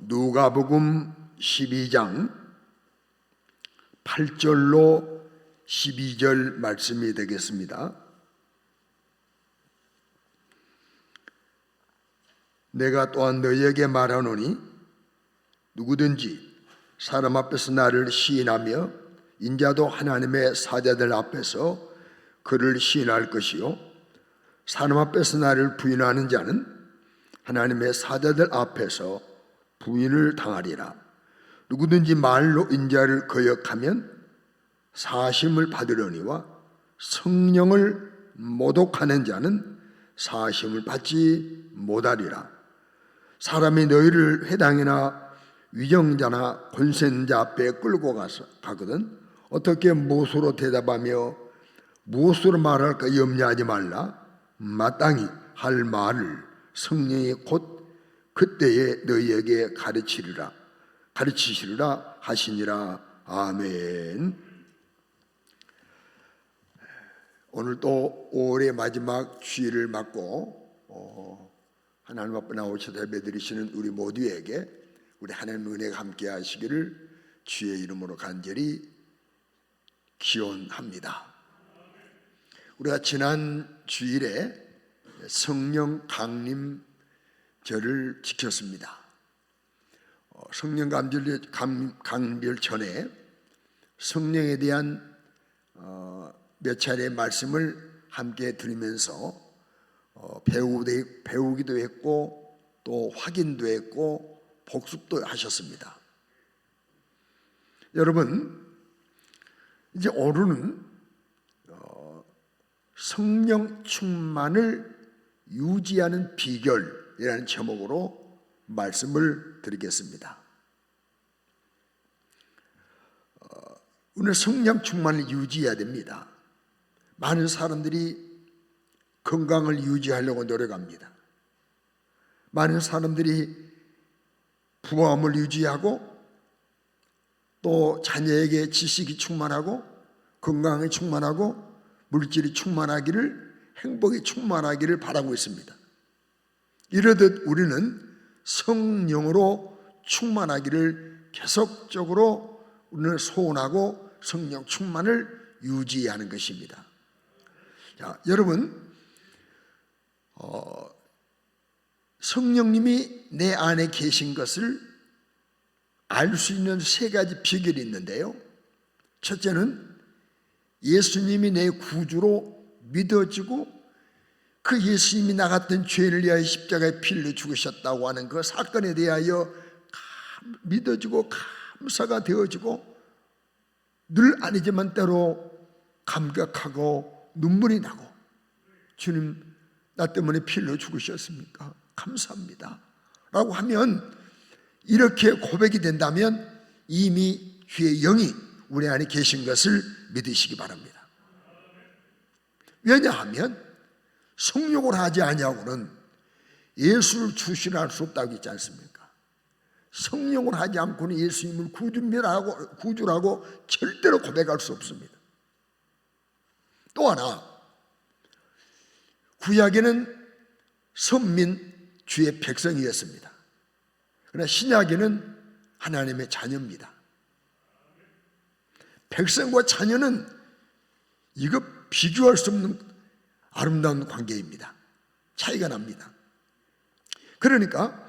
누가복음 12장 8절로 12절 말씀이 되겠습니다. 내가 또한 너희에게 말하노니 누구든지 사람 앞에서 나를 시인하며 인자도 하나님의 사자들 앞에서 그를 시인할 것이요 사람 앞에서 나를 부인하는 자는 하나님의 사자들 앞에서 부인을 당하리라. 누구든지 말로 인자를 거역하면 사심을 받으려니와 성령을 모독하는 자는 사심을 받지 못하리라. 사람이 너희를 회당이나 위정자나 권세 있는 자 앞에 끌고 가거든 어떻게 무엇으로 대답하며 무엇으로 말할까 염려하지 말라. 마땅히 할 말을 성령이 곧 그때에 너희에게 가르치시리라 하시니라. 아멘. 오늘 또 5월의 마지막 주일을 맞고 하나님 앞에 나오셔서 예배드리시는 우리 모두에게 우리 하나님의 은혜가 함께 하시기를 주의 이름으로 간절히 기원합니다. 우리가 지난 주일에 성령 강림절을 지켰습니다. 성령 강림절 전에 성령에 대한 몇 차례의 말씀을 함께 들으면서 배우기도 했고 또 확인도 했고 복습도 하셨습니다. 여러분, 이제 오늘은 성령 충만을 유지하는 비결이라는 제목으로 말씀을 드리겠습니다. 오늘 성령 충만을 유지해야 됩니다. 많은 사람들이 건강을 유지하려고 노력합니다. 많은 사람들이 부함을 유지하고 또 자녀에게 지식이 충만하고 건강이 충만하고 물질이 충만하기를 행복이 충만하기를 바라고 있습니다. 이러듯 우리는 성령으로 충만하기를 계속적으로 우리는 소원하고 성령 충만을 유지하는 것입니다. 자, 여러분, 성령님이 내 안에 계신 것을 알 수 있는 세 가지 비결이 있는데요. 첫째는 예수님이 내 구주로 믿어지고 그 예수님이 나 같은 죄인을 위하여 십자가에 피 흘려 죽으셨다고 하는 그 사건에 대하여 믿어지고 감사가 되어지고 늘 아니지만 때로 감격하고 눈물이 나고 주님 나 때문에 피 흘려 죽으셨습니까? 감사합니다 라고 하면 이렇게 고백이 된다면 이미 주의 영이 우리 안에 계신 것을 믿으시기 바랍니다. 왜냐하면 성령을 하지 아니하고는 예수를 주시라 할 수 없다고 했지 않습니까? 성령을 하지 않고는 예수님을 구주라고 절대로 고백할 수 없습니다. 또 하나, 구약에는 선민 주의 백성이었습니다. 그러나 신약에는 하나님의 자녀입니다. 백성과 자녀는 이거 비교할 수 없는 아름다운 관계입니다. 차이가 납니다. 그러니까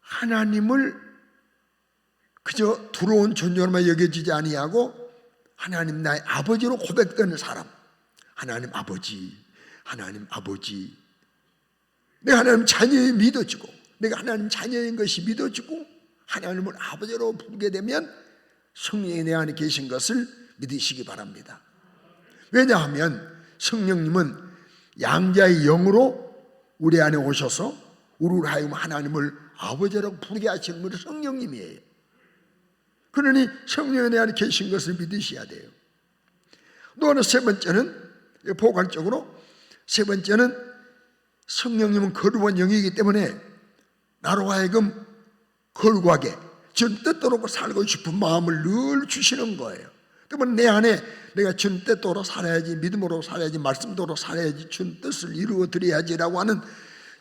하나님을 그저 들어온 존재로만 여겨지지 아니하고 하나님 나의 아버지로 고백되는 사람, 하나님 아버지 내가 하나님 자녀에 믿어지고 내가 하나님 자녀인 것이 믿어지고 하나님을 아버지로 부르게 되면 성령이 내 안에 계신 것을 믿으시기 바랍니다. 왜냐하면 성령님은 양자의 영으로 우리 안에 오셔서 우리를 하여금 하나님을 아버지라고 부르게 하시는 분이 성령님이에요. 그러니 성령이 내 안에 계신 것을 믿으셔야 돼요. 또 하나 세 번째는 포괄적으로 세 번째는 성령님은 거룩한 영이기 때문에 나로 하여금 거룩하게 전 뜻대로 살고 싶은 마음을 늘 주시는 거예요. 그러면 내 안에 내가 전 뜻대로 살아야지, 믿음으로 살아야지, 말씀대로 살아야지, 전 뜻을 이루어 드려야지라고 하는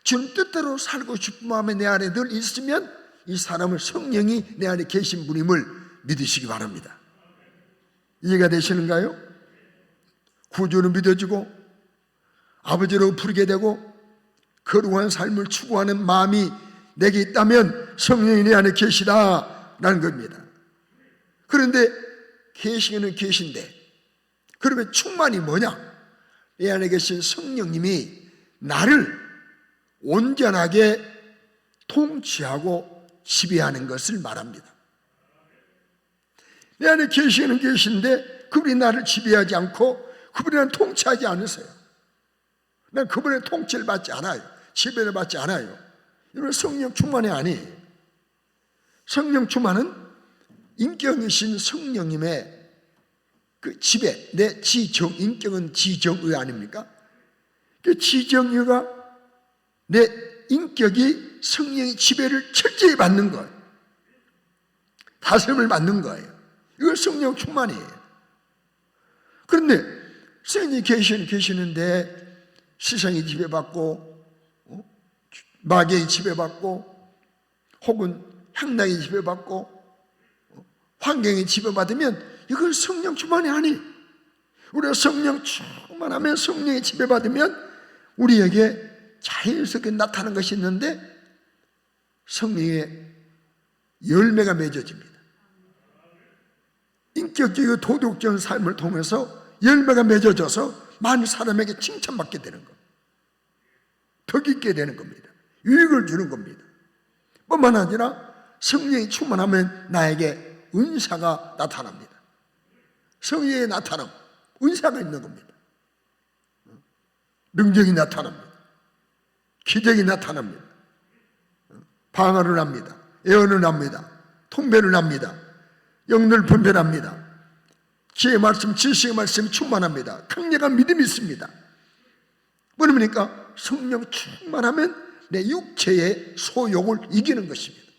전 뜻대로 살고 싶은 마음이 내 안에 늘 있으면 이 사람은 성령이 내 안에 계신 분임을 믿으시기 바랍니다. 이해가 되시는가요? 구주를 믿어주고 아버지로 부르게 되고 거룩한 삶을 추구하는 마음이 내게 있다면 성령이 내 안에 계시다라는 겁니다. 그런데 계시는 계신데 그러면 충만이 뭐냐? 내 안에 계신 성령님이 나를 온전하게 통치하고 지배하는 것을 말합니다. 내 안에 계시는 계신데 그분이 나를 지배하지 않고 그분이 나를 통치하지 않으세요. 난 그분의 통치를 받지 않아요. 지배를 받지 않아요. 이건 성령 충만이 아니에요. 성령 충만은 인격이신 성령님의 그 지배, 내 지정, 인격은 지정의 아닙니까? 그 지정의가 내 인격이 성령의 지배를 철저히 받는 거예요. 다스림을 받는 거예요. 이건 성령 충만이에요. 그런데 성령이 계시는데 세상이 지배받고 마귀의 지배받고 혹은 향락의 지배받고 환경의 지배받으면 이건 성령 충만이 아니에요. 우리가 성령 충만하면 성령의 지배받으면 우리에게 자연스럽게 나타나는 것이 있는데 성령의 열매가 맺어집니다. 인격적이고 도덕적인 삶을 통해서 열매가 맺어져서 많은 사람에게 칭찬받게 되는 겁니다. 덕 있게 되는 겁니다. 유익을 주는 겁니다. 뿐만 아니라 성령이 충만하면 나에게 은사가 나타납니다. 성령의 나타남, 은사가 있는 겁니다. 능력이 나타납니다. 기적이 나타납니다. 방언을 합니다. 예언을 합니다. 통변을 합니다. 영들 분별합니다. 지혜의 말씀, 지식의 말씀이 충만합니다. 강력한 믿음이 있습니다. 뭐니까 성령 충만하면 내 육체의 소욕을 이기는 것입니다.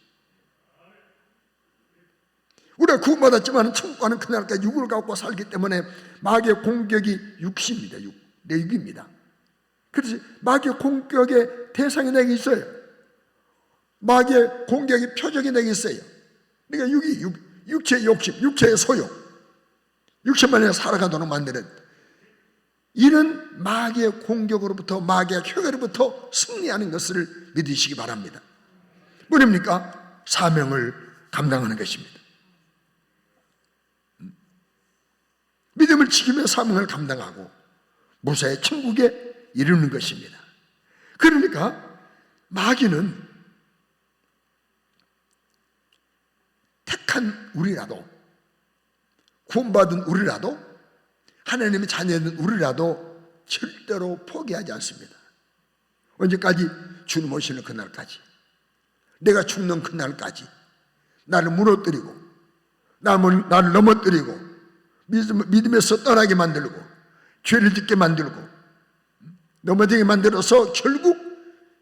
우리가 구원받았지만 천국 가는 그날까지 육을 갖고 살기 때문에 마귀의 공격이 육입니다. 내 육입니다. 그래서 마귀의 공격의 대상이 내게 있어요. 마귀의 공격의 표적이 내게 있어요. 그러니까 육체의 욕심, 육체의 소욕, 육체만에 살아가도록 만드는 이런 마귀의 공격으로부터 마귀의 혀로부터 승리하는 것을 믿으시기 바랍니다. 뭐입니까? 사명을 감당하는 것입니다. 믿음을 지키며 사명을 감당하고 무사히 천국에 이르는 것입니다. 그러니까 마귀는 택한 우리라도 구원받은 우리라도 하나님의 자녀는 우리라도 절대로 포기하지 않습니다. 언제까지? 주님 오시는 그날까지, 내가 죽는 그날까지 나를 무너뜨리고 나를 넘어뜨리고 믿음에서 떠나게 만들고 죄를 짓게 만들고 넘어지게 만들어서 결국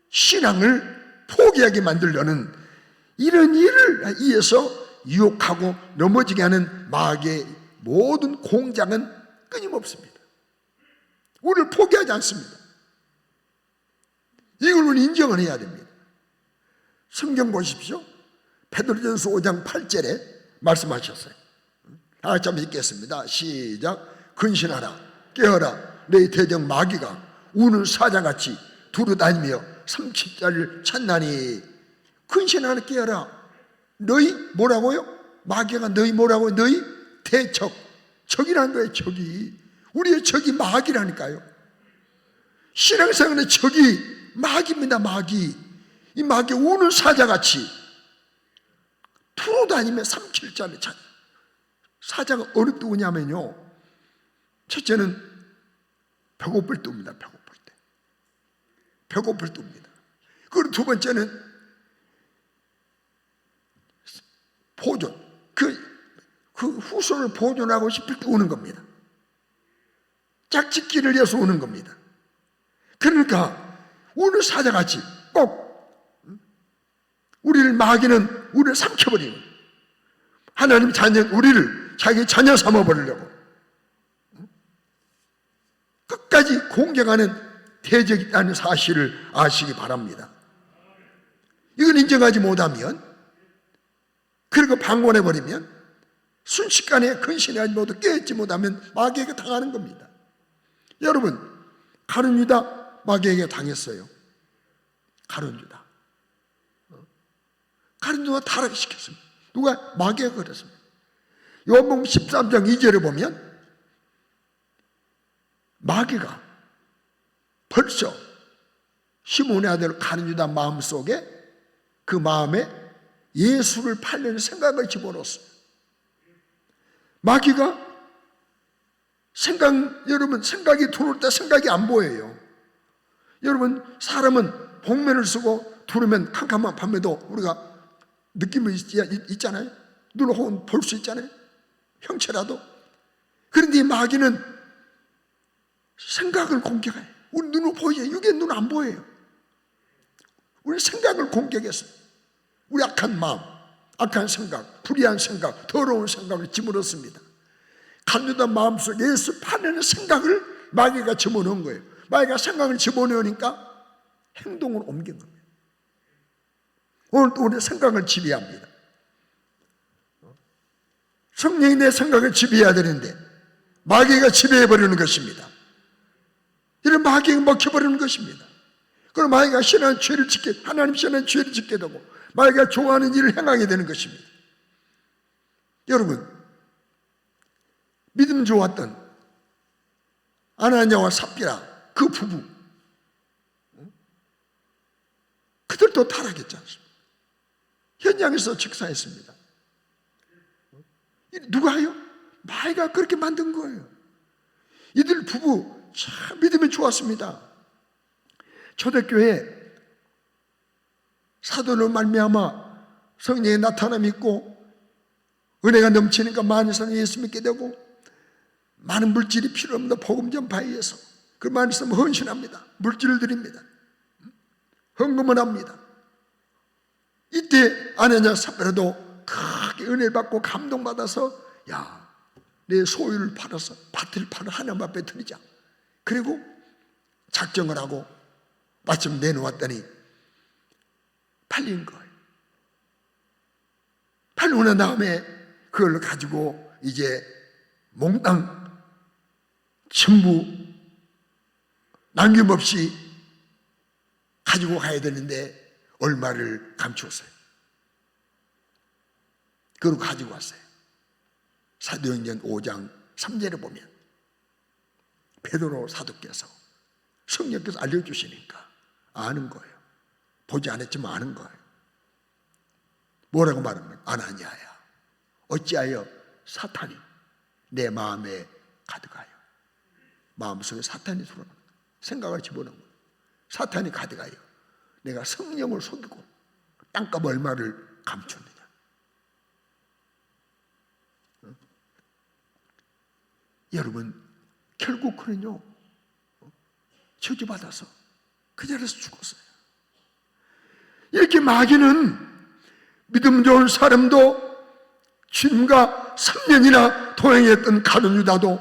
신앙을 포기하게 만들려는 이런 일을 위해서 유혹하고 넘어지게 하는 마귀의 모든 공작은 끊임없습니다. 우리를 포기하지 않습니다. 이걸 우리 인정을 해야 됩니다. 성경 보십시오. 베드로전서 5장 8절에 말씀하셨어요. 다 같이 한번 읽겠습니다. 시작. 근신하라, 깨어라. 너희 대적 마귀가 우는 사자같이 두루다니며 삼킬자를 찾나니. 근신하라, 깨어라. 너희 뭐라고요? 마귀가 너희 뭐라고요? 너희 대적, 적이라는 거예요. 적이, 우리의 적이 마귀라니까요. 신앙생활의 적이 마귀입니다. 마귀. 이 마귀 우는 사자같이 두루다니며 삼킬자를 찾아. 사자가 어느 때 오냐면요, 첫째는 배고플 때 옵니다. 배고플 때 옵니다. 그리고 두 번째는 보존, 그 후손을 보존하고 싶을 때 오는 겁니다. 짝짓기를 위해서 오는 겁니다. 그러니까 오늘 사자같이 꼭 우리를 마귀는 우리를 삼켜버리는, 하나님 자녀 우리를 자기 자녀 삼아버리려고 끝까지 공격하는 대적이 있다는 사실을 아시기 바랍니다. 이걸 인정하지 못하면 그리고 방관해버리면 순식간에 근신하지 못하고 깨닫지 못하면 마귀에게 당하는 겁니다. 여러분, 가룟 유다 마귀에게 당했어요. 가룟 유다. 가룟 유다 타락시켰습니다. 누가? 마귀가 그랬습니다. 요한복음 13장 2절에 보면 마귀가 벌써 시몬의 아들 가룟 유다 마음속에, 그 마음에 예수를 팔려는 생각을 집어넣었어요. 마귀가 여러분, 생각이 들어올 때 생각이 안 보여요. 여러분, 사람은 복면을 쓰고 두르면 캄캄한 밤에도 우리가 느낌이 있잖아요. 눈으로 혹은 볼 수 있잖아요. 형체라도. 그런데 마귀는 생각을 공격해요. 우리 눈으로 보여요. 이게 눈 안 보여요. 우리 생각을 공격했어요. 우리 악한 마음, 악한 생각, 불의한 생각, 더러운 생각을 집어넣습니다. 가룟 유다 마음속에 예수 파내는 생각을 마귀가 집어넣은 거예요. 마귀가 생각을 집어넣으니까 행동을 옮긴 겁니다. 오늘도 우리 생각을 지배합니다. 성령이 내 생각을 지배해야 되는데 마귀가 지배해버리는 것입니다. 이런 마귀가 먹혀버리는 것입니다. 그럼 마귀가 신한 죄를 짓게, 하나님 신한 죄를 짓게 되고 마귀가 좋아하는 일을 행하게 되는 것입니다. 여러분, 믿음 좋았던 아나니아와 삽비라 그 부부, 그들도 타락했지 않습니까? 현장에서 직사했습니다. 누가요? 마귀가 그렇게 만든 거예요. 이들 부부 참 믿음이 좋았습니다. 초대교회 사도로 말미암아 성령의 나타남이 있고 은혜가 넘치니까 많은 사람이 예수 믿게 되고 많은 물질이 필요 없는 복음 전파에 의해서 그 많은 사람은 헌신합니다. 물질을 드립니다. 헌금을 합니다. 이때 아나니아 삽비라도 크게 은혜를 받고 감동받아서 야, 내 소유를 팔아서 밭을 팔아 하나님 앞에 드리자. 그리고 작정을 하고 마침 내놓았더니 팔린 거예요. 팔리고 난 다음에 그걸 가지고 이제 몽땅 전부 남김없이 가지고 가야 되는데 얼마를 감추었어요. 그걸 가지고 왔어요. 사도행전 5장 3절에 보면 베드로 사도께서 성령께서 알려주시니까 아는 거예요. 보지 않았지만 아는 거예요. 뭐라고 말합니까? 아나니아야, 어찌하여 사탄이 내 마음에 가득하여. 마음속에 사탄이 들어오는 거예요. 생각을 집어넣는 거예요. 사탄이 가득하여 내가 성령을 속이고 땅값 얼마를 감추느냐. 여러분, 결국 그는요 저주받아서 그 자리에서 죽었어요. 이렇게 마귀는 믿음 좋은 사람도 주님과 3년이나 동행했던 가룟 유다도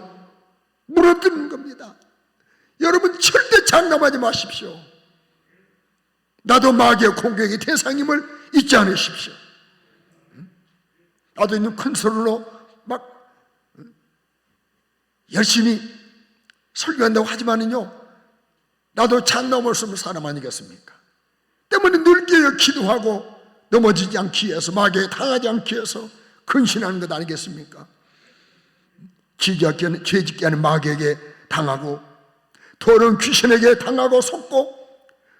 물어뜯는 겁니다. 여러분, 절대 장담하지 마십시오. 나도 마귀의 공격의 대상임을 잊지 않으십시오. 나도 있는 큰 소리로 막 열심히 설교한다고 하지만은요, 나도 잔 넘을 수 없는 사람 아니겠습니까? 때문에 늘 깨어 기도하고 넘어지지 않기 위해서, 마귀에 당하지 않기 위해서 근신하는 것 아니겠습니까? 죄 짓게 하는 마귀에게 당하고 더러운 귀신에게 당하고 속고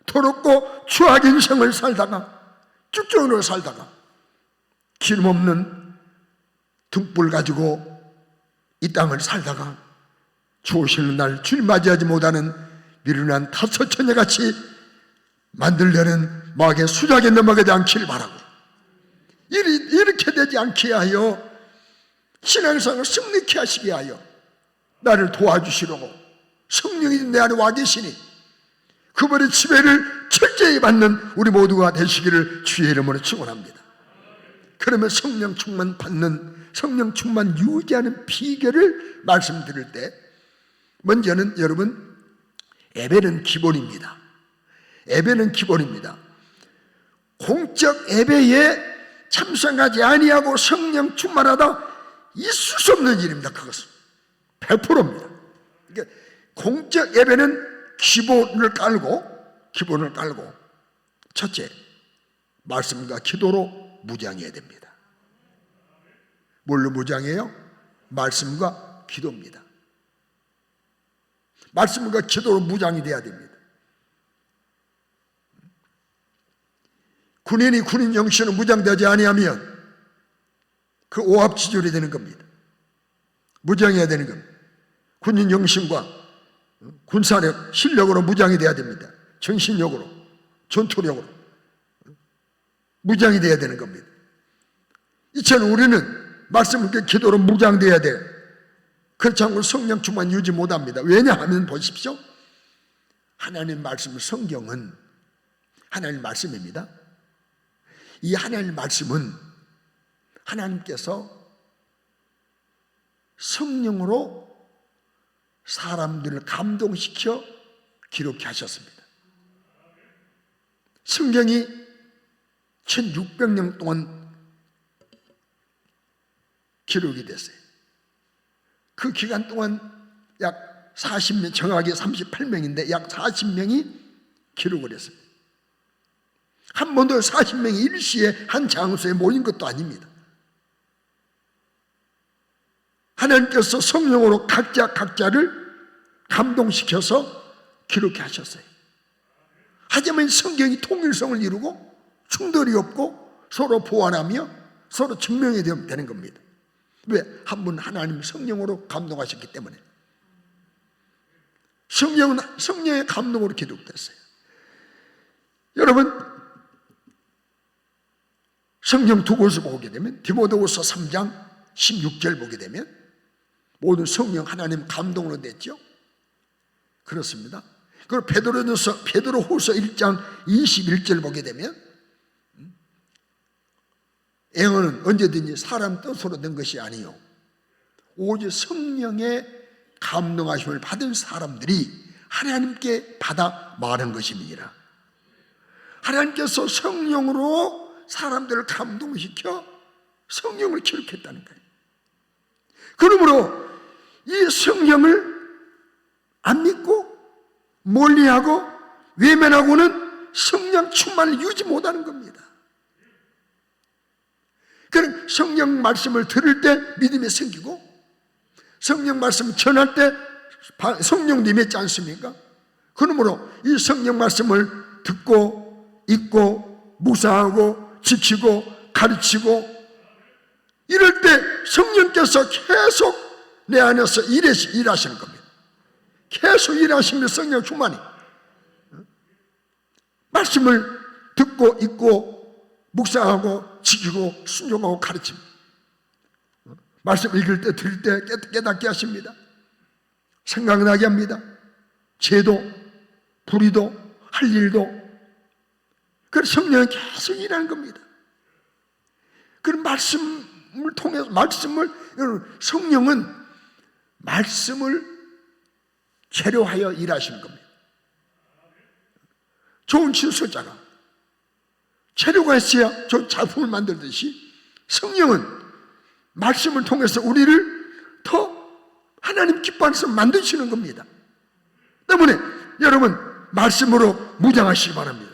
더럽고 추악 인생을 살다가 쭉쭉으로 살다가 기름 없는 등불 가지고 이 땅을 살다가 주오시는 날 주님 맞이하지 못하는 미련한 다섯 처녀같이 만들려는 마귀의 수작에 넘어가지 않기를 바라고, 이렇게 되지 않게 하여 신앙생활을 승리케 하시게 하여 나를 도와주시려고 성령이 내 안에 와 계시니 그분의 지배를 철저히 받는 우리 모두가 되시기를 주의 이름으로 축원합니다. 그러면 성령 충만 받는, 성령 충만 유지하는 비결을 말씀드릴 때, 먼저는 여러분, 예배는 기본입니다. 예배는 기본입니다. 공적 예배에 참석하지 아니하고 성령 충만하다 있을 수 없는 일입니다. 그것은 100%입니다. 그러니까 공적 예배는 기본을 깔고 첫째, 말씀과 기도로 무장해야 됩니다. 뭘로 무장해요? 말씀과 기도입니다. 말씀과 기도로 무장이 돼야 됩니다. 군인이 군인 정신으로 무장되지 아니하면 그 오합지졸이 되는 겁니다. 무장해야 되는 겁니다. 군인 정신과 군사력, 실력으로 무장이 돼야 됩니다. 정신력으로, 전투력으로 무장이 돼야 되는 겁니다. 이처럼 우리는 말씀과 기도로 무장돼야 돼요. 그렇지 않고 성령 충만 유지 못합니다. 왜냐하면 보십시오. 하나님 말씀, 성경은 하나님 말씀입니다. 이 하나님 말씀은 하나님께서 성령으로 사람들을 감동시켜 기록해 하셨습니다. 성경이 1600년 동안 기록이 됐어요. 그 기간 동안 약 40명, 정확하게 38명인데 약 40명이 기록을 했습니다. 한 번도 40명이 일시에 한 장소에 모인 것도 아닙니다. 하나님께서 성령으로 각자를 감동시켜서 기록해 하셨어요. 하지만 성경이 통일성을 이루고 충돌이 없고 서로 보완하며 서로 증명이 되는 겁니다. 왜? 한 분 하나님 성령으로 감동하셨기 때문에. 성령은 성령의 감동으로 기록됐어요. 여러분, 성경 두 곳을 보게 되면 디모데후서 3장 16절 보게 되면 모든 성령 하나님 감동으로 됐죠. 그렇습니다. 그리고 베드로후서 1장 21절 보게 되면 영어는 언제든지 사람 뜻으로 된 것이 아니요 오직 성령의 감동하심을 받은 사람들이 하나님께 받아 말한 것입니다. 하나님께서 성령으로 사람들을 감동시켜 성령을 기록했다는 거예요. 그러므로 이 성령을 안 믿고 멀리하고 외면하고는 성령 충만을 유지 못하는 겁니다. 그럼 성령 말씀을 들을 때 믿음이 생기고 성령 말씀을 전할 때 성령도 임했지 않습니까? 그러므로 이 성령 말씀을 듣고 읽고 묵상하고 지키고 가르치고 이럴 때 성령께서 계속 내 안에서 일하시는 겁니다. 계속 일하시면 성령 충만이 말씀을 듣고 읽고 묵상하고 지키고 순종하고 가르칩니다. 말씀 읽을 때 들을 때 깨닫게 하십니다. 생각나게 합니다. 죄도 불의도 할 일도. 그래서 성령은 계속 일하는 겁니다. 그런 말씀을 통해서 성령은 말씀을 재료하여 일하시는 겁니다. 좋은 진술자가 재료가 있어야 저 작품을 만들듯이 성령은 말씀을 통해서 우리를 더 하나님 기뻐하면서 만드시는 겁니다. 때문에 여러분 말씀으로 무장하시기 바랍니다.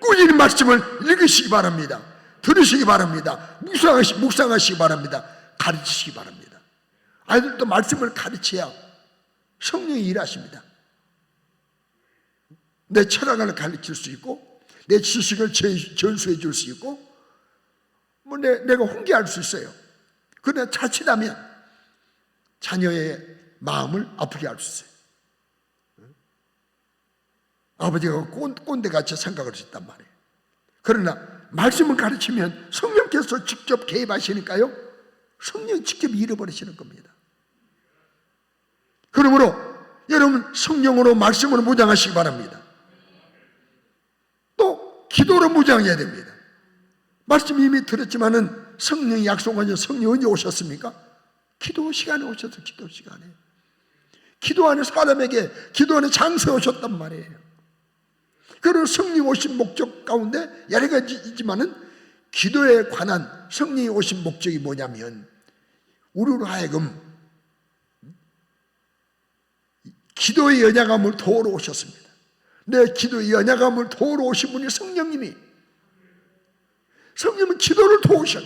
꾸준히 말씀을 읽으시기 바랍니다. 들으시기 바랍니다. 묵상하시기 바랍니다. 가르치시기 바랍니다. 아이들도 말씀을 가르쳐야 성령이 일하십니다. 내 철학을 가르칠 수 있고 내 지식을 전수해 줄 수 있고 내가 훈계할 수 있어요. 그러나 자칫하면 자녀의 마음을 아프게 할 수 있어요. 아버지가 꼰대같이 생각할 수 있단 말이에요. 그러나 말씀을 가르치면 성령께서 직접 개입하시니까요 성령이 직접 잃어버리시는 겁니다. 그러므로 여러분 성령으로 말씀으로 무장하시기 바랍니다. 또 기도로 무장해야 됩니다. 말씀 이미 들었지만은 성령이 약속하신 성령 언제 오셨습니까? 기도 시간에 오셔서 기도 시간에 기도하는 사람에게 기도하는 장소에 오셨단 말이에요. 그런 성령 오신 목적 가운데 여러 가지 있지만은 기도에 관한 성령이 오신 목적이 뭐냐면 우리로 하여금 기도의 연약함을 도우러 오셨습니다. 내 기도의 연약함을 도우러 오신 분이 성령님은 기도를 도우셔요.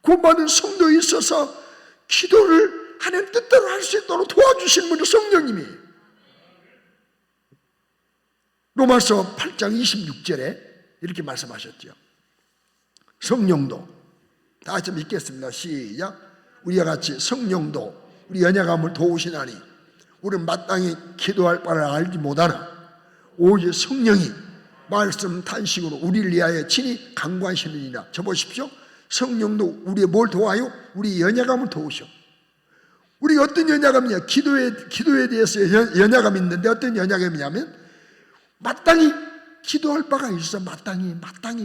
구원받은 성도에 있어서 기도를 하나님 뜻대로 할 수 있도록 도와주신 분이 성령님이에요. 로마서 8장 26절에 이렇게 말씀하셨죠. 성령도, 다 같이 읽겠습니다. 시작. 우리와 같이 성령도 우리 연약함을 도우시나니 우리는 마땅히 기도할 바를 알지 못하나 오직 성령이 말씀 탄식으로 우리를 위하여 친히 간구하시느니라. 저 보십시오. 성령도 우리의 뭘 도와요? 우리 연약함을 도우셔. 우리가 어떤 연약함이냐? 기도에 대해서 연약함이 있는데 어떤 연약함이냐면 마땅히 기도할 바가 있어. 마땅히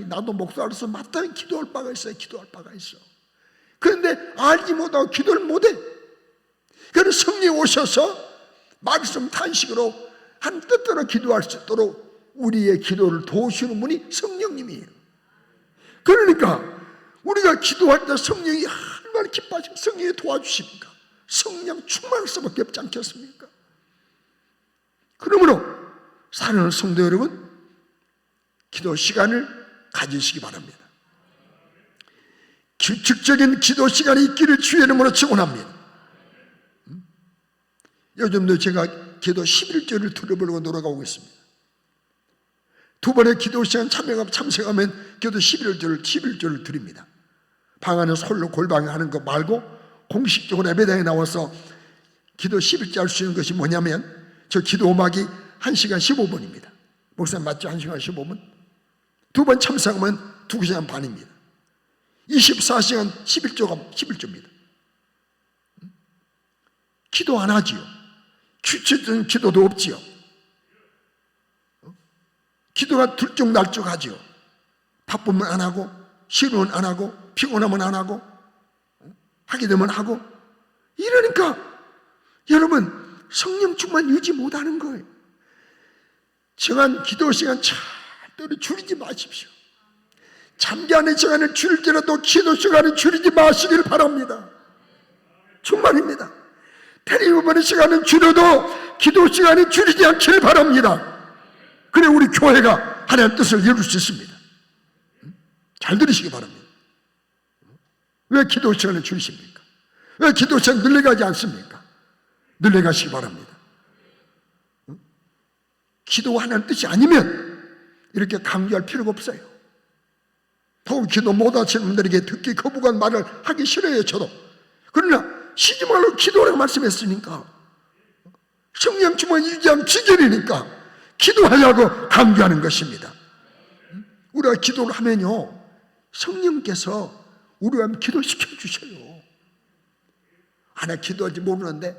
나도 목사로서 마땅히 기도할 바가 있어요. 그런데 알지 못하고 기도를 못해. 그래서 성령이 오셔서 말씀 탄식으로 한 뜻대로 기도할 수 있도록 우리의 기도를 도우시는 분이 성령님이에요. 그러니까 우리가 기도할 때 성령이 얼마나 기뻐하시고 성령이 도와주십니까? 성령 충만할 수밖에 없지 않겠습니까? 그러므로 사랑하는 성도 여러분, 기도 시간을 가지시기 바랍니다. 규칙적인 기도 시간이 있기를 주의 이름으로 축원합니다. 요즘도 제가 기도 11조를 들어보려고 노력하고 있습니다. 두 번의 기도 시간 참석하면 기도 11조를 드립니다. 방 안에서 홀로 골방에 하는 거 말고 공식적으로 예배당에 나와서 기도 11조 할 수 있는 것이 뭐냐면 저 기도 음악이 1시간 15분입니다. 목사님 맞죠? 1시간 15분? 두 번 참석하면 2시간 반입니다. 24시간 11조입니다. 기도 안 하지요. 규칙적인 기도도 없지요. 기도가 들쭉날쭉하지요. 바쁘면 안 하고, 싫으면 안 하고, 피곤하면 안 하고, 하게 되면 하고. 이러니까 여러분 성령 충만 유지 못하는 거예요. 정한 기도 시간 절대로 줄이지 마십시오. 잠자는 시간을 줄일지라도 기도 시간을 줄이지 마시길 바랍니다. 정말입니다. 텔레비전 보는 시간은 줄여도 기도 시간을 줄이지 않기를 바랍니다. 그래 우리 교회가 하나님의 뜻을 이룰 수 있습니다. 잘 들으시기 바랍니다. 왜 기도 시간을 줄이십니까? 왜 기도 시간 늘려가지 않습니까? 늘려가시기 바랍니다. 기도가 하나님의 뜻이 아니면 이렇게 강조할 필요가 없어요. 더욱 기도 못하시는 분들에게 듣기 거부한 말을 하기 싫어요. 저도. 그러나 쉬지 말고 기도라고 말씀했으니까 성령 충만 유지한 비결이니까 기도하려고 강조하는 것입니다. 우리가 기도를 하면요 성령께서 우리와 함께 기도시켜 주셔요. 나 기도할지 모르는데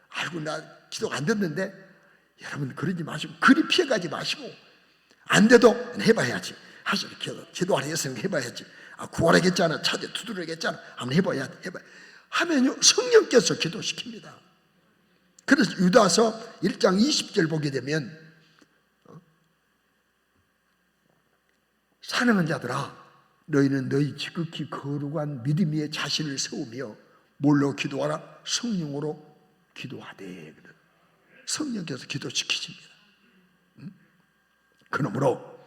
아이고 나 기도가 안 됐는데 여러분 그러지 마시고 그리 피해가지 마시고 안 돼도 해봐야지. 사실 기도 안 했으면 해봐야지. 구하라겠잖아. 차대 두드려야겠잖아. 한번 해봐야 돼. 하면요 성령께서 기도시킵니다. 그래서 유다서 1장 20절 보게 되면 사랑하는 자들아 너희는 너희 지극히 거룩한 믿음 위에 자신을 세우며 뭘로 기도하라? 성령으로 기도하되. 성령께서 기도시키십니다. 그러므로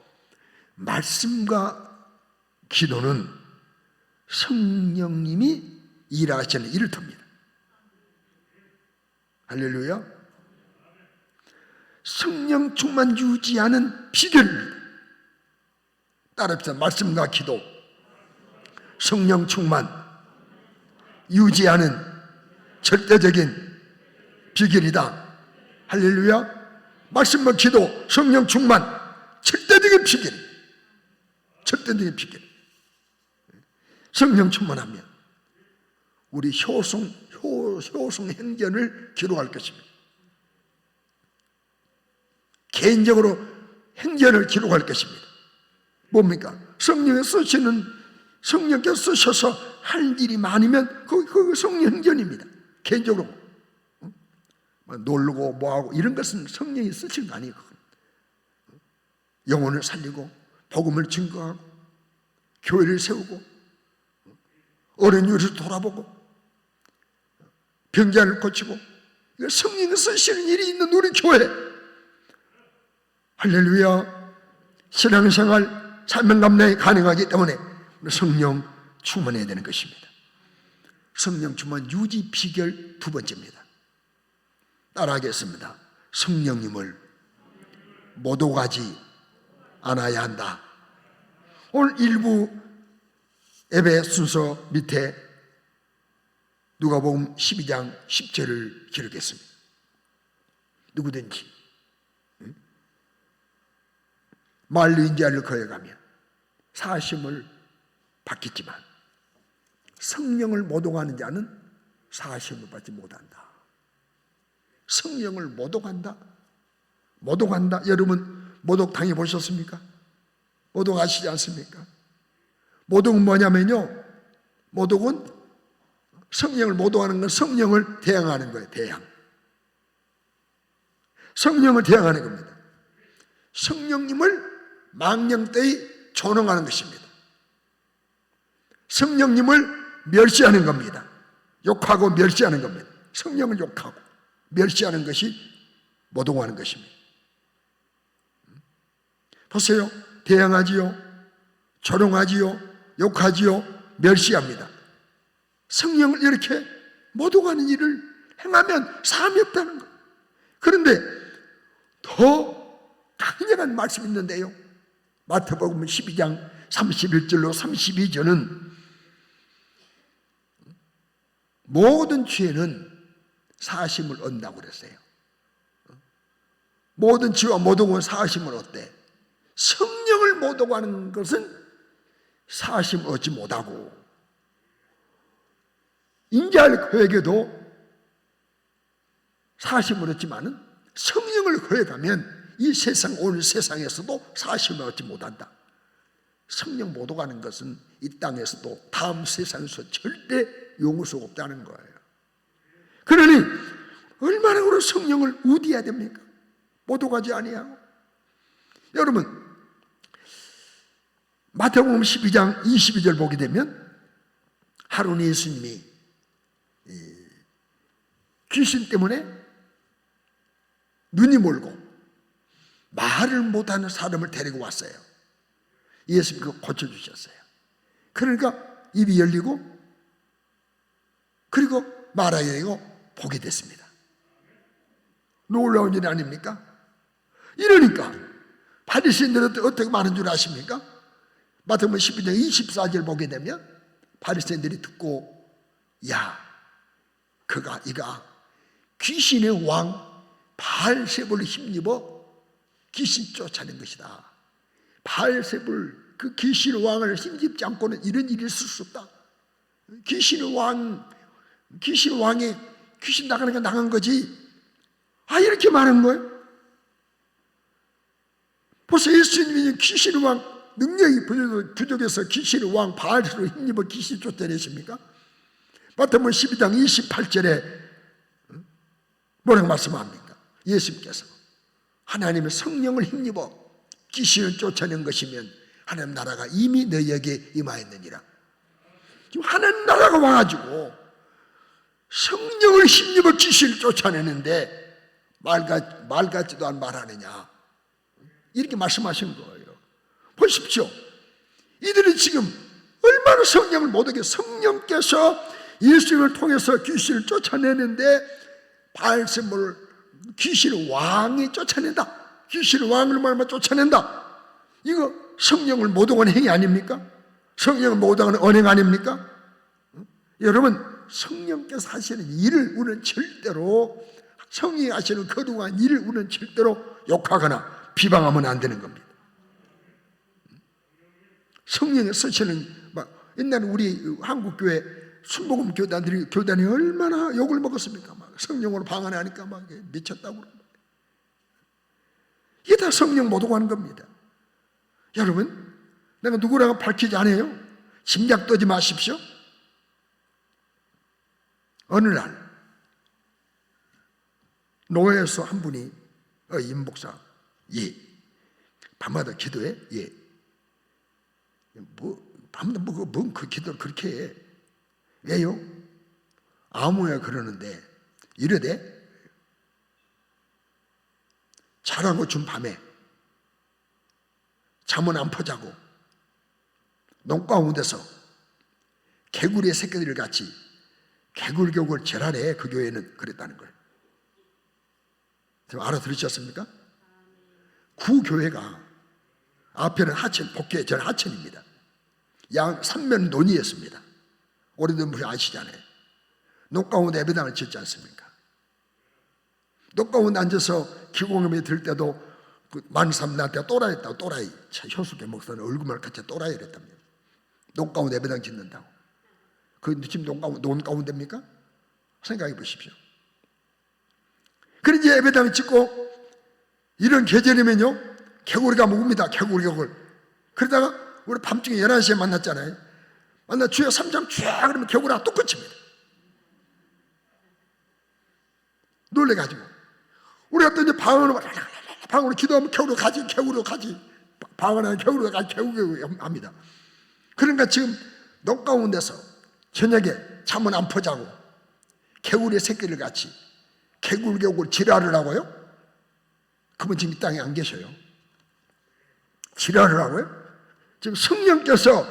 말씀과 기도는 성령님이 일하시는 일을 터입니다. 할렐루야. 성령 충만 유지하는 비결입니다. 따라합시다. 말씀과 기도, 성령 충만 유지하는 절대적인 비결이다. 할렐루야. 말씀과 기도, 성령 충만 절대적인 비결. 절대적인 비결. 성령 충만하면 우리 효성 행전을 기록할 것입니다. 개인적으로 행전을 기록할 것입니다. 뭡니까? 성령께서 쓰셔서 할 일이 많으면 그 성령 행전입니다. 개인적으로 놀고 뭐하고 이런 것은 성령이 쓰신 거 아니에요. 영혼을 살리고 복음을 증거하고 교회를 세우고 어른 유를 돌아보고 병자를 고치고 성령이 쓰시는 일이 있는 우리 교회, 할렐루야. 신앙생활 사명감당이 가능하기 때문에 성령 충만해야 되는 것입니다. 성령 충만 유지 비결 두 번째입니다. 따라하겠습니다. 성령님을 못 오가지 않아야 한다. 오늘 일부 예배 순서 밑에 누가복음 12장 10절을 기록했습니다. 누구든지 말로 인자를 거해가면 사심을 받겠지만 성령을 모독하는 자는 사심을 받지 못한다. 성령을 모독한다. 모독한다. 여러분 모독 당해 보셨습니까? 모독하시지 않습니까? 모독은 뭐냐면요, 모독은 성령을 모독하는 건 성령을 대항하는 거예요. 대항. 성령을 대항하는 겁니다. 성령님을 망령되이 존엄하는 것입니다. 성령님을 멸시하는 겁니다. 욕하고 멸시하는 겁니다. 성령을 욕하고 멸시하는 것이 모독하는 것입니다. 보세요. 대항하지요, 조롱하지요, 욕하지요, 멸시합니다. 성령을 이렇게 모독하는 일을 행하면 사함이 없다는 거예요. 그런데 더 강력한 말씀이 있는데요, 마태복음 12장 31절로 32절은 모든 죄는 사심을 얻는다고 그랬어요. 모든 죄와 모독은 사심을 얻대. 성령을 모독하는 것은 사심을 얻지 못하고, 인자할 거에게도 사심을 얻지만은 성령을 거해가면 이 세상, 오늘 세상에서도 사심을 얻지 못한다. 성령 모독하는 것은 이 땅에서도 다음 세상에서 절대 용을 수 없다는 거예요. 그러니 얼마나 우리 성령을 우대해야 됩니까? 모독하지 아니하고. 여러분 마태복음 12장 22절 보게 되면 하루는 예수님이 귀신 때문에 눈이 멀고 말을 못하는 사람을 데리고 왔어요. 예수님이 그거 고쳐주셨어요. 그러니까 입이 열리고 그리고 말하게 되고 보게 됐습니다. 놀라운 일 아닙니까? 이러니까 바리새인들은 어떻게 말한 줄 아십니까? 마태복음 12장 24절 보게 되면 바리새인들이 듣고, 야, 이가 귀신의 왕 바알세불을 힘입어 귀신 쫓아낸 것이다. 바알세불 그 귀신의 왕을 힘입지 않고는 이런 일이 있을 수 없다. 귀신의 왕이 귀신 나가는 게 나간 거지. 이렇게 말한 거예요. 벌써 예수님이 귀신의 왕 능력이 부족해서 귀신의 왕 바알세불을 힘입어 귀신 쫓아내십니까? 마태복음 12장 28절에 뭐라고 말씀합니까? 예수님께서 하나님의 성령을 힘입어 귀신을 쫓아낸 것이면 하나님 나라가 이미 너희에게 임하였느니라. 지금 하나님 나라가 와가지고 성령을 힘입어 귀신을 쫓아내는데 말 같지도 않은 말하느냐, 이렇게 말씀하시는 거예요. 보십시오. 이들이 지금 얼마나 성령을 못하게, 성령께서 예수님을 통해서 귀신을 쫓아내는데 바알세불 귀신의 왕이 쫓아낸다. 귀신의 왕을 말마 쫓아낸다. 이거 성령을 모독하는 행위 아닙니까? 성령을 모독하는 언행 아닙니까? 여러분, 성령께서 하시는 일을 우리는 절대로, 성령이 하시는 거룩한 일을 우리는 절대로 욕하거나 비방하면 안 되는 겁니다. 성령이 쓰시는, 옛날에 우리 한국교회 순복음 교단이 얼마나 욕을 먹었습니까? 성령으로 방언하니까 미쳤다고 그러고. 이게 다 성령 모독하는 겁니다. 여러분, 내가 누구라고 밝히지 않아요. 짐작 떠지 마십시오. 어느 날 노예에서 한 분이 임 목사, 밤마다 기도해? 아무도 뭔그 기도를 그렇게 해. 왜요? 아무야 그러는데 이러대. 자라고 준 밤에 잠은 안 포자고 농 가운데서 개구리의 새끼들 같이 개굴개굴 절하래. 그 교회는 그랬다는 거예요. 지금 알아들으셨습니까? 구 교회가 앞에는 하천, 복교의 전 하천입니다. 양 3면 논이었습니다. 오래된 분이 아시잖아요. 농 가운데 예배당을 짓지 않습니까? 농 가운데 앉아서 기공음이 들 때도 그 만삼날 때 또라이였다고. 또라이. 효수계 목사는 얼굴만 같이 또라이랬답니다. 농 가운데 예배당 짓는다고. 그 지금 논 가운데입니까? 생각해 보십시오. 그런데 예배당 짓고 이런 계절이면요 개구리가 묵습니다. 개구리가. 그러다가 우리 밤중에 11시에 만났잖아요. 만나 주여 3장 쫙 그러면 개구리가 또 끝입니다. 놀래가지고 우리가 또 이제 방으로 기도하면 개구리로 가지. 방언하는 개구리로 가지. 개구리로 합니다. 그러니까 지금 농 가운데서 저녁에 잠은 안 포자고 개구리의 새끼를 같이 개굴개굴 지랄을 하고요. 그분 지금 이 땅에 안 계셔요. 지랄을 하고요. 지금 성령께서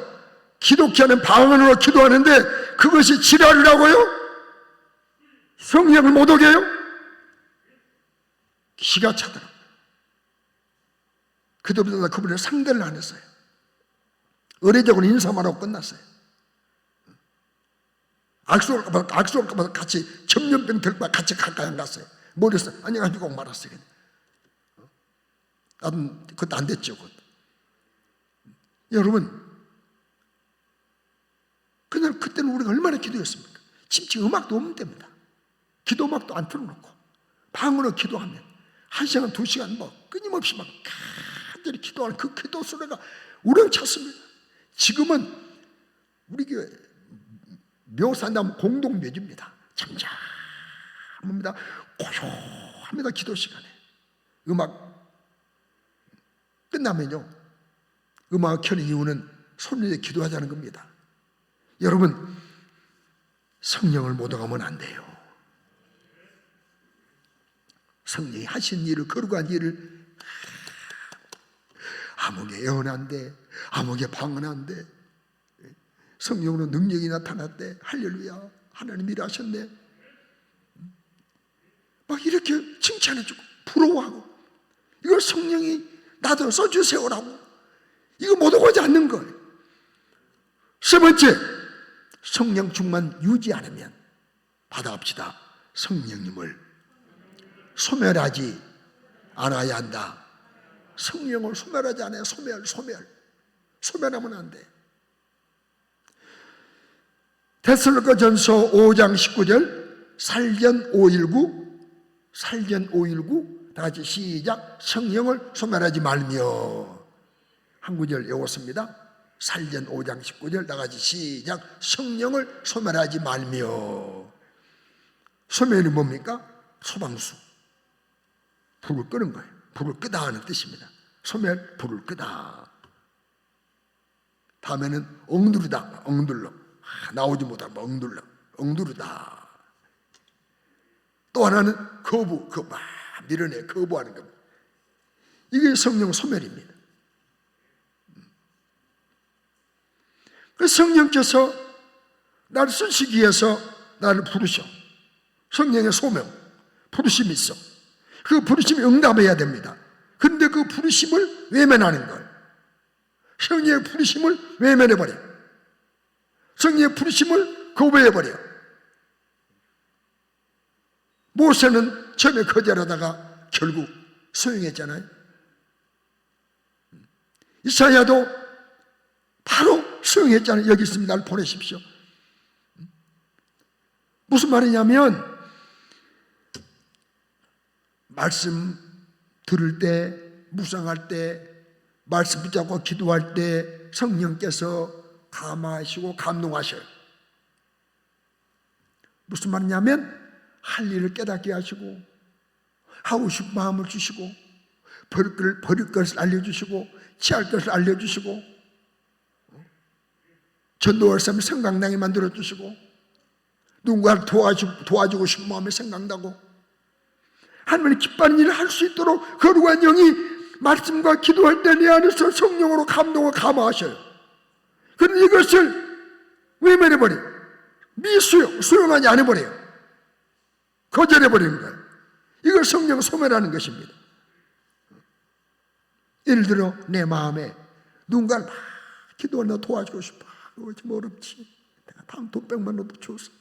기독교는 방언으로 기도하는데 그것이 지랄을 하고요. 성령을 못 오게 해요. 기가 차더라고요. 그때부터 그분을 상대를 안 했어요. 의례적으로 인사만 하고 끝났어요. 악수할까봐 같이 전염병 들까 같이 가까이 안 갔어요. 머리에서 안녕하시고 말았어요. 나도 그것도 안 됐죠. 그것도. 여러분, 그때는 우리가 얼마나 기도했습니까? 집중 음악도 없는 때입니다. 기도 음악도 안 틀어놓고 방으로 기도하면 1시간, 2시간 끊임없이 막 간절히 기도하는 그 기도 소리가 우렁찼습니다. 지금은 우리 교회 묘사나무 공동묘지입니다. 잠잠합니다. 고요합니다. 기도 시간에. 음악 끝나면요. 음악 켜는 이유는 손님들 기도하자는 겁니다. 여러분, 성령을 못 오가면 안 돼요. 성령이 하신 일을, 거룩한 일을 아무개 예언한대, 아무개 방언한대, 성령으로 능력이 나타났대. 할렐루야, 하나님 일하셨네. 막 이렇게 칭찬해주고 부러워하고, 이걸 성령이 나도 써주세요라고. 이거 못 오고지 않는 거예요. 세 번째, 성령 충만 유지 않으면 받아갑시다. 성령님을 소멸하지 않아야 한다. 성령을 소멸하지 않아야. 소멸하면 안 돼. 데살로니가전서 5장 19절 살전 519 다 같이 시작. 성령을 소멸하지 말며. 한 구절 외웠습니다. 살전 5장 19절 다 같이 시작. 성령을 소멸하지 말며. 소멸이 뭡니까? 소방수. 불을 끄는 거예요. 불을 끄다 하는 뜻입니다. 소멸, 불을 끄다. 다음에는 엉두르다. 엉둘러. 나오지 못하면 엉두르다. 또 하나는 거부, 막 밀어내, 거부하는 겁니다. 이게 성령 소멸입니다. 그 성령께서 나를 쓰시기 위해서 나를 부르셔. 성령의 소명, 부르심이 있어. 그 부르심에 응답해야 됩니다. 그런데 그 부르심을 외면하는 거예요. 성령의 부르심을 외면해버려. 성령의 부르심을 거부해버려. 모세는 처음에 거절하다가 결국 수용했잖아요. 이사야도 바로 수용했잖아요. 여기 있습니다. 나를 보내십시오. 무슨 말이냐면 말씀 들을 때, 묵상할 때, 말씀 붙잡고 기도할 때 성령께서 감화하시고 감동하셔요. 무슨 말이냐면 할 일을 깨닫게 하시고 하고 싶은 마음을 주시고 버릴 것을 알려주시고 취할 것을 알려주시고 전도할 사람을 생각나게 만들어주시고, 누군가를 도와주고 싶은 마음이 생각나고, 하나님의 기뻐하는 일을 할 수 있도록 거룩한 영이 말씀과 기도할 때 내 안에서 성령으로 감동을 감화하셔요. 그런데 이것을 외면해버려요. 수용하지 않아버려요. 거절해버리는 거예요. 이걸 성령 소멸하는 것입니다. 예를 들어 내 마음에 누군가를 막 기도하나 도와주고 싶어. 그거 좀 어렵지. 내가 다음 돈백만 넣어도 줘서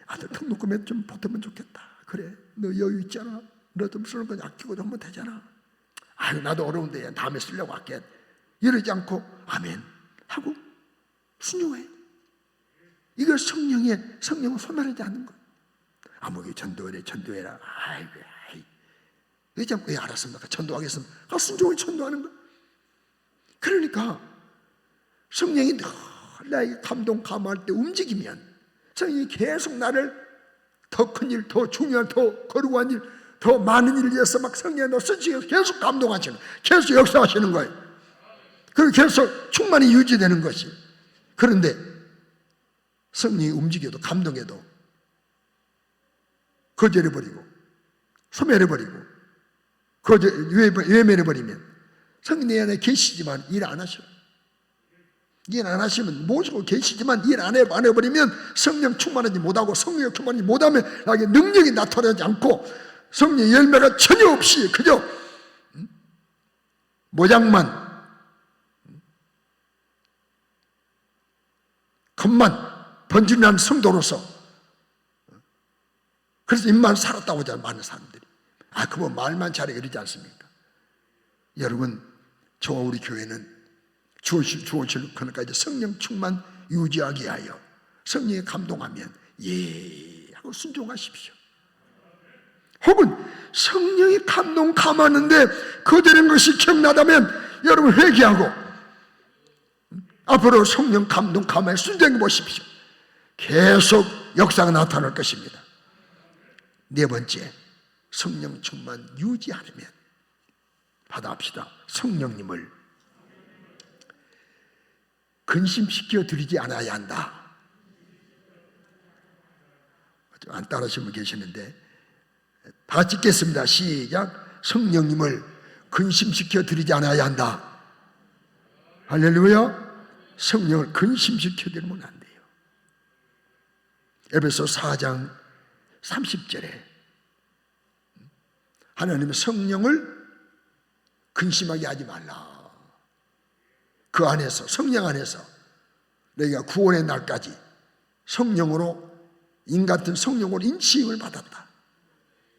아들 등록금에 좀 보태면 좋겠다. 그래, 너 여유 있잖아. 너 좀 쓰는 거 아끼고 하면 되잖아. 아유, 나도 어려운데 다음에 쓰려고 할게. 이러지 않고 아멘 하고 순종해. 이걸 성령을 소멸하지 않는 거예요. 아무개 전도해라. 아이고, 그러지 않고, 예, 알았습니다. 전도하겠습니다. 순종을 전도하는 거예요. 그러니까 성령이 늘 나에게 감동, 감화할 때 움직이면 성령이 계속 나를 더 큰 일, 더 중요한, 더 거룩한 일, 더 많은 일을 위해서 막 성령이 너 쓰시면서 계속 감동하시는, 계속 역사하시는 거예요. 그리고 계속 충만히 유지되는 것이. 그런데 성령이 움직여도, 감동해도 거절해버리고 소멸해버리고 외면해버리면 성령 내 안에 계시지만 일 안 하셔요. 일 안 하시면 모시고 계시지만 일 안 해버리면 성령 충만하지 못하고, 성령 충만하지 못하면 나에게 능력이 나타나지 않고 성령의 열매가 전혀 없이 그저 모양만, 겉만 번진한 성도로서, 그래서 입만 살았다고 하잖아요. 많은 사람들이. 그분 말만 잘해 그러지 않습니까? 여러분, 저와 우리 교회는 주어질 그러니까 이제 성령 충만 유지하기 위하여 성령에 감동하면 예 하고 순종하십시오. 혹은 성령이 감동 감하는데 거절한 것이 기억나다면 여러분 회개하고 앞으로 성령 감동 감화에 순종해 보십시오. 계속 역사가 나타날 것입니다. 네 번째, 성령 충만 유지하려면 받아합시다. 성령님을 근심시켜 드리지 않아야 한다. 안 따라하시는 분 계시는데 다 같이 읽겠습니다. 시작. 성령님을 근심시켜 드리지 않아야 한다. 할렐루야. 성령을 근심시켜 드리면 안 돼요. 에베소 4장 30절에 하나님의 성령을 근심하게 하지 말라. 그 안에서, 성령 안에서 내가 구원의 날까지 성령으로, 인같은 성령으로 인치임을 받았다.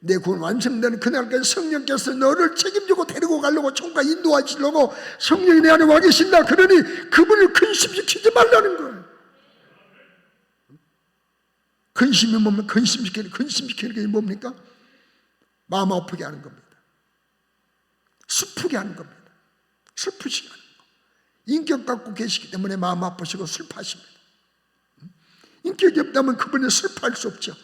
내 구원 완성되는 그날까지 성령께서 너를 책임지고 데리고 가려고 총과 인도하시려고 성령이 내 안에 와 계신다. 그러니 그분을 근심시키지 말라는 거예요. 근심이 뭡니까? 근심시키는 게 뭡니까? 마음 아프게 하는 겁니다. 슬프게 하는 겁니다. 슬프시게 하는 거. 인격 갖고 계시기 때문에 마음 아프시고 슬퍼하십니다. 인격이 없다면 그분은 슬퍼할 수 없죠.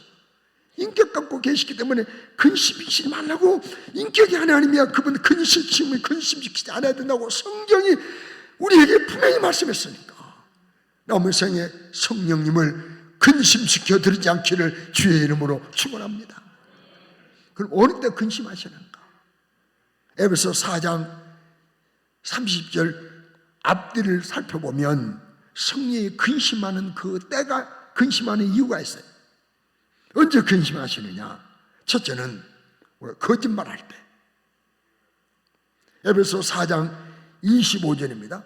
인격 갖고 계시기 때문에 근심시키지 말라고. 인격이 하나님이야. 그분 근심시키지 않아야 된다고 성경이 우리에게 분명히 말씀했으니까 남은생에 성령님을 근심시켜 드리지 않기를 주의 이름으로 축원합니다. 그럼 어느 때 근심하시는가? 에베소 4장 30절 앞뒤를 살펴보면 성령이 근심하는 그 때가, 근심하는 이유가 있어요. 언제 근심하시느냐? 첫째는 거짓말할 때. 에베소 4장 25절입니다.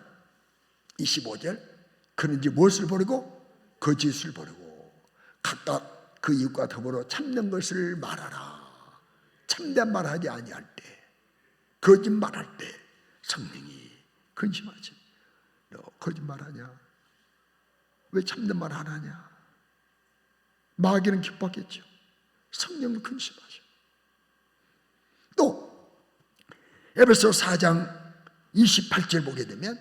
25절. 그런지 무엇을 버리고? 거짓을 버리고 각각 그 이웃과 더불어 참는 것을 말하라. 참된 말하지 아니할 때, 거짓말할 때 성령이 근심하지. 너 거짓말하냐? 왜 참된 말 안 하냐? 마귀는 기뻤겠죠. 성령은 근심하죠. 또 에베소 4장 28절 보게 되면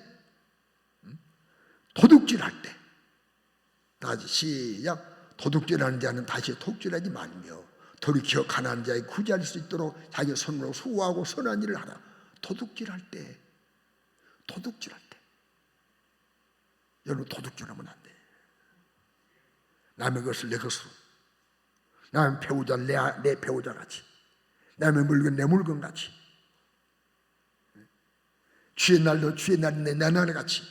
도둑질할 때, 다시 시작. 도둑질하는 자는 다시 도둑질하지 말며 돌이켜 가난한 자에 구제할 수 있도록 자기 손으로 수고하고 선한 일을 하라. 도둑질할 때 여러분 도둑질하면 안 돼. 남의 것을 내 것으로, 남의 배우자를 내 배우자 같이, 남의 물건 내 물건 같이, 주의 날도 주의 날이 내 날 같이,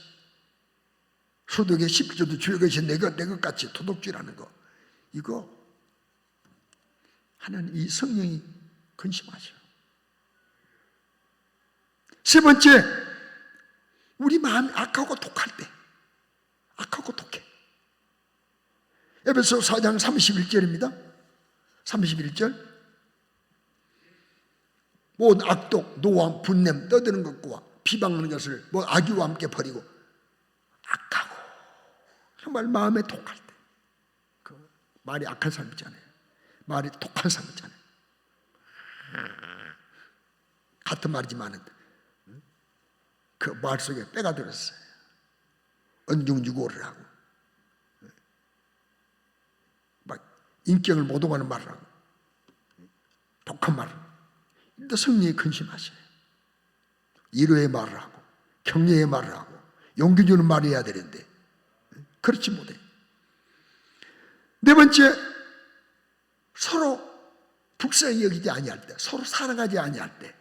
소득의 10조도 주의 것이 내 것 같이 도둑질하는 거, 이거 하는 이 성령이 근심하셔. 세 번째, 우리 마음이 악하고 독할 때, 악하고 독해. 에베소 4장 31절입니다. 31절. 모든 악독, 노함, 분냄, 떠드는 것과 비방하는 것을 악의와 함께 버리고, 악하고 정말 마음에 독할 때, 그 말이 악한 사람 있잖아요. 말이 독한 사람 있잖아요. 같은 말이지만 그 말 속에 때가 들었어요. 언중주고를 하고 막 인격을 못 오가는 말을 하고 독한 말을. 근데 성령이 근심하셔요. 위로의 말을 하고 격려의 말을 하고 용기 주는 말을 해야 되는데 그렇지 못해. 네 번째, 서로 불쌍히 여기지 아니할 때, 서로 사랑하지 아니할 때.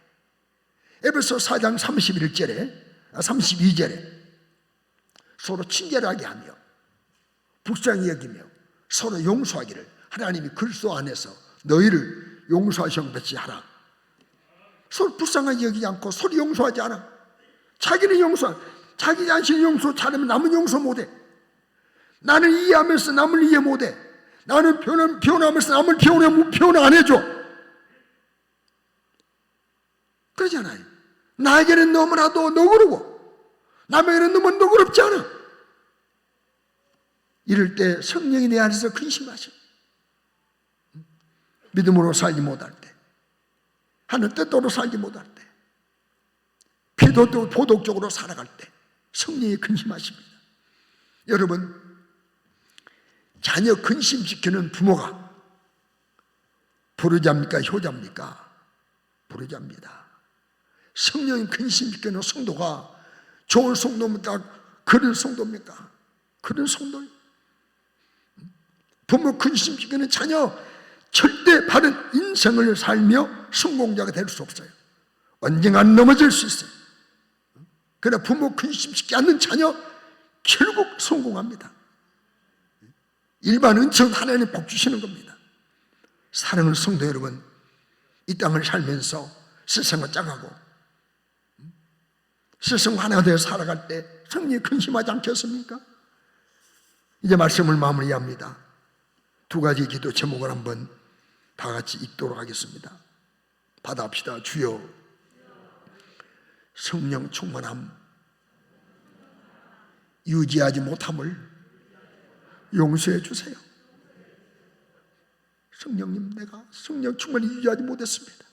에베소 4장 32절에 서로 친절하게 하며 불쌍히 여기며 서로 용서하기를 하나님이 그리스도 안에서 너희를 용서하신 것이 하라. 서로 불쌍하게 여기지 않고 서로 용서하지 않아. 자기는 자기 자신이 용서 잘하면 남은 용서 못해. 나는 이해하면서 남을 이해 못해. 나는 변하면서 남을 변화 안 해줘. 그러잖아요. 나에게는 너무나도 너그러워. 남에게는 너무 너그럽지 않아. 이럴 때 성령이 내 안에서 근심하셔. 믿음으로 살지 못할 때, 하는 뜻대로 살지 못할 때, 도덕적으로 살아갈 때 성령이 근심하십니다. 여러분, 자녀 근심시키는 부모가 부르자입니까? 효자입니까? 부르자입니다. 성령이 근심시키는 성도가 좋은 성도입니까? 그런 성도입니까? 그런 성도. 부모 근심시키는 자녀 절대 바른 인생을 살며 성공자가 될 수 없어요. 언젠간 넘어질 수 있어요. 그러나 부모 근심시키지 않는 자녀 결국 성공합니다. 일반 은총 하나님 복 주시는 겁니다. 사랑하는 성도 여러분, 이 땅을 살면서 세상과 짝하고 세상 하나가 되어 살아갈 때 성령이 근심하지 않겠습니까? 이제 말씀을 마무리합니다. 두 가지 기도 제목을 한번 다 같이 읽도록 하겠습니다. 받아합시다. 주여, 성령 충만함, 유지하지 못함을 용서해 주세요. 성령님, 내가 성령 충만히 유지하지 못했습니다.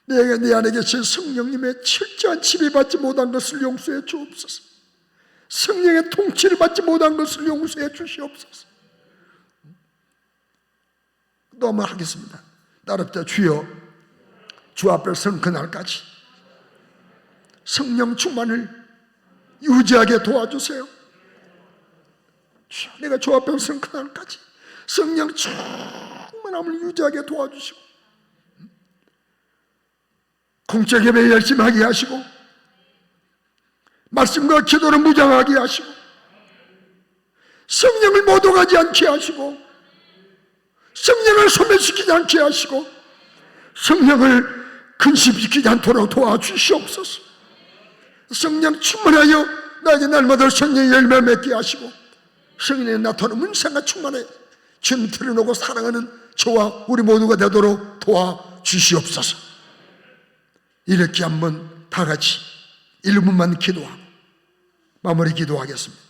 내가 내 안에 계신 성령님의 철저한 지배받지 못한 것을 용서해 주옵소서. 성령의 통치를 받지 못한 것을 용서해 주시옵소서. 또 한번 하겠습니다. 따릅니다. 주여, 주 앞에 선 그날까지 성령 충만을 유지하게 도와주세요. 주여, 내가 주 앞에 선 그날까지 성령 충만함을 유지하게 도와주시고 공적 예배 열심히 하게 하시고 말씀과 기도를 무장하게 하시고 성령을 못 오가지 않게 하시고 성령을 소멸시키지 않게 하시고 성령을 근심시키지 않도록 도와주시옵소서. 성령 충만하여 나에게 날마다 성령의 열매 맺게 하시고 성령의 나타나는 문상과 충만해 주님 틀어놓고 사랑하는 저와 우리 모두가 되도록 도와주시옵소서. 이렇게 한번 다 같이 1분만 기도하고 마무리 기도하겠습니다.